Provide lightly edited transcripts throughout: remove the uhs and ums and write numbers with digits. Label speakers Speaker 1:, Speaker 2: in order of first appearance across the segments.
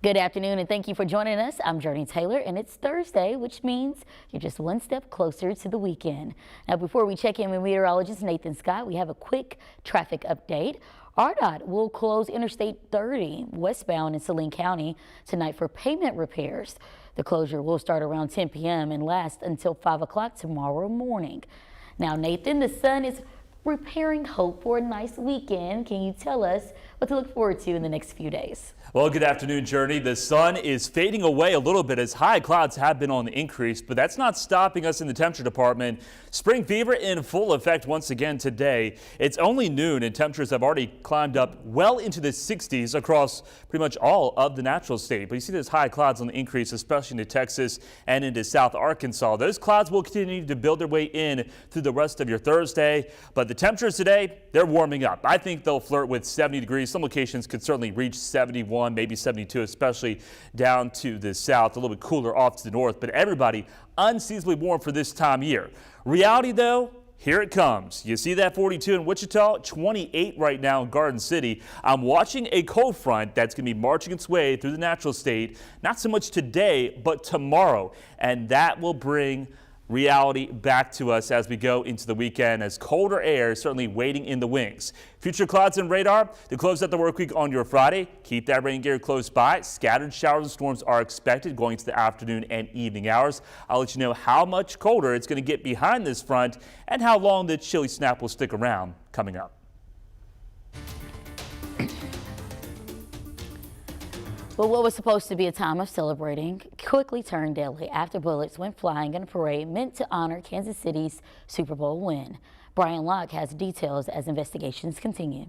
Speaker 1: Good afternoon and thank you for joining us. I'm Jurnee Taylor and it's Thursday, which means you're just one step closer to the weekend. Now, before we check in with meteorologist Nathan Scott, we have a quick traffic update. RDOT will close Interstate 30 westbound in Saline County tonight for pavement repairs. The closure will start around 10 p.m. and last until 5 o'clock tomorrow morning. Now, Nathan, the sun is preparing hope for a nice weekend. Can you tell us what to look forward to in the next few days?
Speaker 2: Well, good afternoon, Jurnee. The sun is fading away a little bit as high clouds have been on the increase, but that's not stopping us in the temperature department. Spring fever in full effect once again today. It's only noon and temperatures have already climbed up well into the 60s across pretty much all of the natural state. But you see those high clouds on the increase, especially into Texas and into South Arkansas. Those clouds will continue to build their way in through the rest of your Thursday, but the temperatures today, they're warming up. I think they'll flirt with 70 degrees. Some locations could certainly reach 71, maybe 72, especially down to the south, a little bit cooler off to the north, but everybody unseasonably warm for this time of year. Reality, though, here it comes. You see that 42 in Wichita, 28 right now in Garden City. I'm watching a cold front that's going to be marching its way through the natural state, not so much today, but tomorrow, and that will bring reality back to us as we go into the weekend, as colder air is certainly waiting in the wings. Future clouds and radar to close out the work week on your Friday. Keep that rain gear close by. Scattered showers and storms are expected going to the afternoon and evening hours. I'll let you know how much colder it's going to get behind this front and how long the chilly snap will stick around coming up.
Speaker 1: But what was supposed to be a time of celebrating quickly turned deadly after bullets went flying in a parade meant to honor Kansas City's Super Bowl win. Brian Locke has details as investigations continue.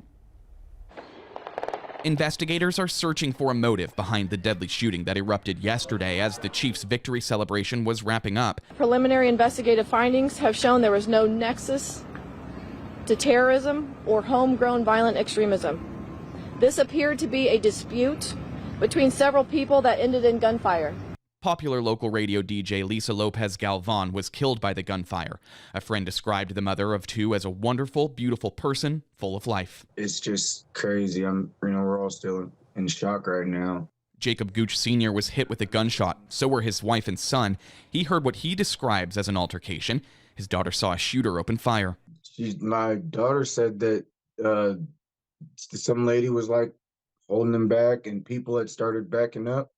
Speaker 3: Investigators are searching for a motive behind the deadly shooting that erupted yesterday as the Chiefs' victory celebration was wrapping up.
Speaker 4: Preliminary investigative findings have shown there was no nexus to terrorism or homegrown violent extremism. This appeared to be a dispute between several people that ended in gunfire.
Speaker 3: Popular local radio DJ Lisa Lopez Galvan was killed by the gunfire. A friend described the mother of two as a wonderful, beautiful person full of life.
Speaker 5: It's just crazy. We're all still in shock right now.
Speaker 3: Jacob Gooch Sr. was hit with a gunshot. So were his wife and son. He heard what he describes as an altercation. His daughter saw a shooter open fire.
Speaker 5: My daughter said that some lady was like holding him back and people had started backing up,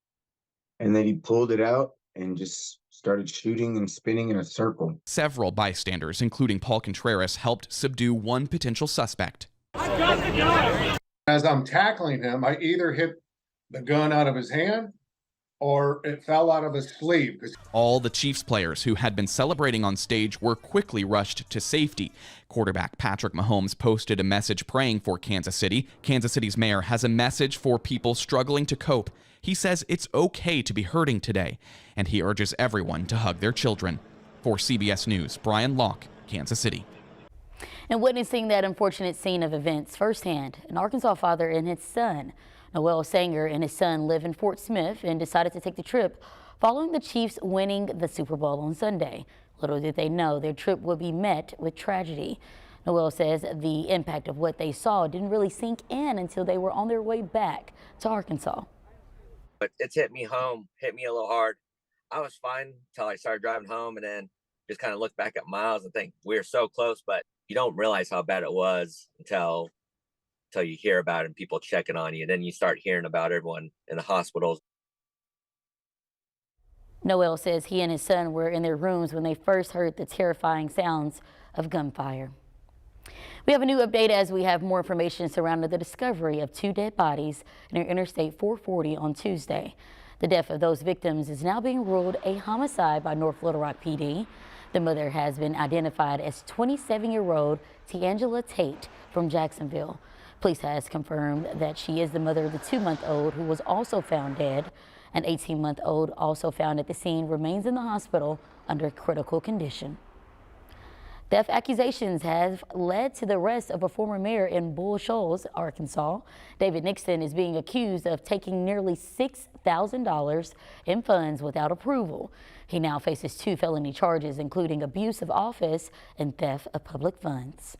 Speaker 5: and then he pulled it out and just started shooting and spinning in a circle.
Speaker 3: Several bystanders, including Paul Contreras, helped subdue one potential suspect.
Speaker 6: I got the gun! As I'm tackling him, I either hit the gun out of his hand or it fell out of his sleeve.
Speaker 3: All the Chiefs players who had been celebrating on stage were quickly rushed to safety. Quarterback Patrick Mahomes posted a message praying for Kansas City. Kansas City's mayor has a message for people struggling to cope. He says it's okay to be hurting today, and he urges everyone to hug their children. For CBS News, Brian Locke, Kansas City.
Speaker 1: And witnessing that unfortunate scene of events firsthand, an Arkansas father and his son, Noel Sanger, and his son live in Fort Smith and decided to take the trip following the Chiefs winning the Super Bowl on Sunday. Little did they know their trip would be met with tragedy. Noel says the impact of what they saw didn't really sink in until they were on their way back to Arkansas.
Speaker 7: But it's hit me a little hard. I was fine until I started driving home and then just kind of look back at Miles and think we're so close, but you don't realize how bad it was until you hear about it and people checking on you. Then you start hearing about everyone in the hospitals.
Speaker 1: Noel says he and his son were in their rooms when they first heard the terrifying sounds of gunfire. We have a new update as we have more information surrounding the discovery of two dead bodies near Interstate 440 on Tuesday. The death of those victims is now being ruled a homicide by North Little Rock PD. The mother has been identified as 27-year-old T'Angela Tate from Jacksonville. Police has confirmed that she is the mother of the 2-month-old who was also found dead. An 18-month-old also found at the scene remains in the hospital under critical condition. Theft accusations have led to the arrest of a former mayor in Bull Shoals, Arkansas. David Nixon is being accused of taking nearly $6,000 in funds without approval. He now faces 2 felony charges, including abuse of office and theft of public funds.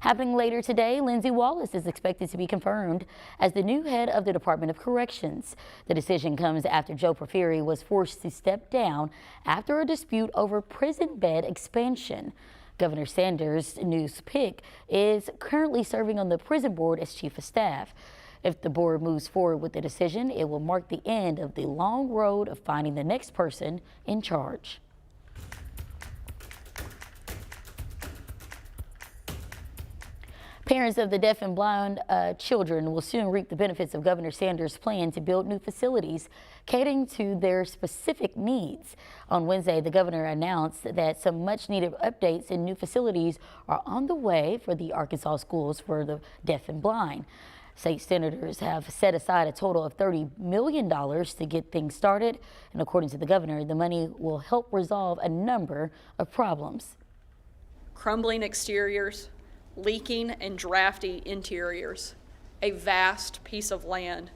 Speaker 1: Happening later today, Lindsay Wallace is expected to be confirmed as the new head of the Department of Corrections. The decision comes after Joe Porfiry was forced to step down after a dispute over prison bed expansion. Governor Sanders' new pick is currently serving on the prison board as chief of staff. If the board moves forward with the decision, it will mark the end of the long road of finding the next person in charge. Parents of the deaf and blind children will soon reap the benefits of Governor Sanders' plan to build new facilities catering to their specific needs. On Wednesday, the governor announced that some much-needed updates and new facilities are on the way for the Arkansas schools for the deaf and blind. State senators have set aside a total of $30 million to get things started, and according to the governor, the money will help resolve a number of problems.
Speaker 8: Crumbling exteriors, leaking and drafty interiors, a vast piece of land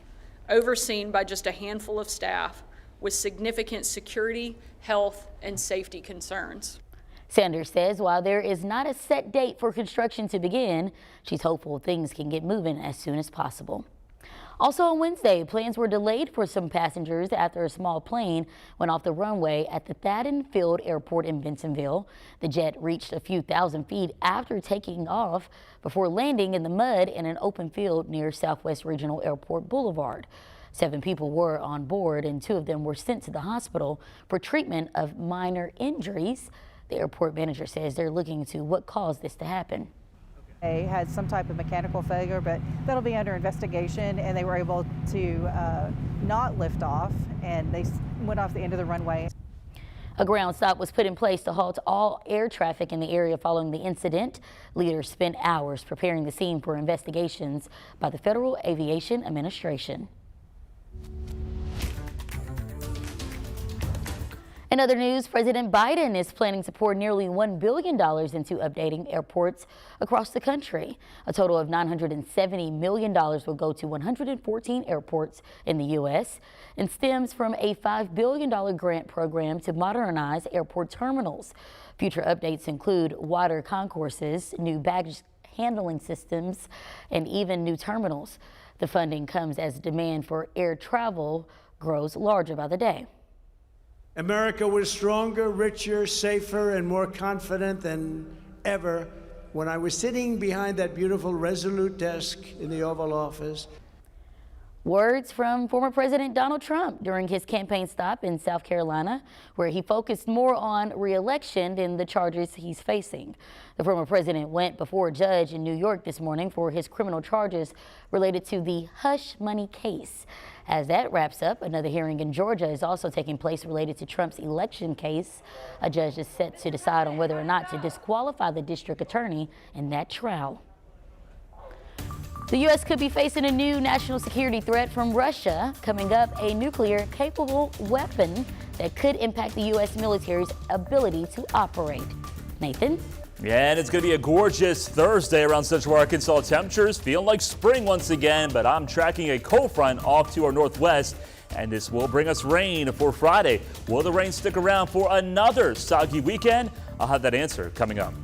Speaker 8: overseen by just a handful of staff with significant security, health, and safety concerns.
Speaker 1: Sanders says while there is not a set date for construction to begin, she's hopeful things can get moving as soon as possible. Also on Wednesday, plans were delayed for some passengers after a small plane went off the runway at the Thaddeus Field Airport in Bentonville. The jet reached a few thousand feet after taking off before landing in the mud in an open field near Southwest Regional Airport Boulevard. 7 people were on board and 2 of them were sent to the hospital for treatment of minor injuries. The airport manager says they're looking into what caused this to happen.
Speaker 9: They had some type of mechanical failure, but that'll be under investigation, and they were able to not lift off, and they went off the end of the runway.
Speaker 1: A ground stop was put in place to halt all air traffic in the area following the incident. Leaders spent hours preparing the scene for investigations by the Federal Aviation Administration. In other news, President Biden is planning to pour nearly $1 billion into updating airports across the country. A total of $970 million will go to 114 airports in the U.S. and stems from a $5 billion grant program to modernize airport terminals. Future updates include wider concourses, new baggage handling systems, and even new terminals. The funding comes as demand for air travel grows larger by the day.
Speaker 10: America was stronger, richer, safer, and more confident than ever when I was sitting behind that beautiful Resolute desk in the Oval Office.
Speaker 1: Words from former President Donald Trump during his campaign stop in South Carolina, where he focused more on re-election than the charges he's facing. The former president went before a judge in New York this morning for his criminal charges related to the hush money case. As that wraps up, another hearing in Georgia is also taking place related to Trump's election case. A judge is set to decide on whether or not to disqualify the district attorney in that trial. The U.S. could be facing a new national security threat from Russia. Coming up, a nuclear-capable weapon that could impact the U.S. military's ability to operate. Nathan?
Speaker 2: Yeah, and it's going to be a gorgeous Thursday around Central Arkansas. Temperatures feeling like spring once again, but I'm tracking a cold front off to our northwest, and this will bring us rain for Friday. Will the rain stick around for another soggy weekend? I'll have that answer coming up.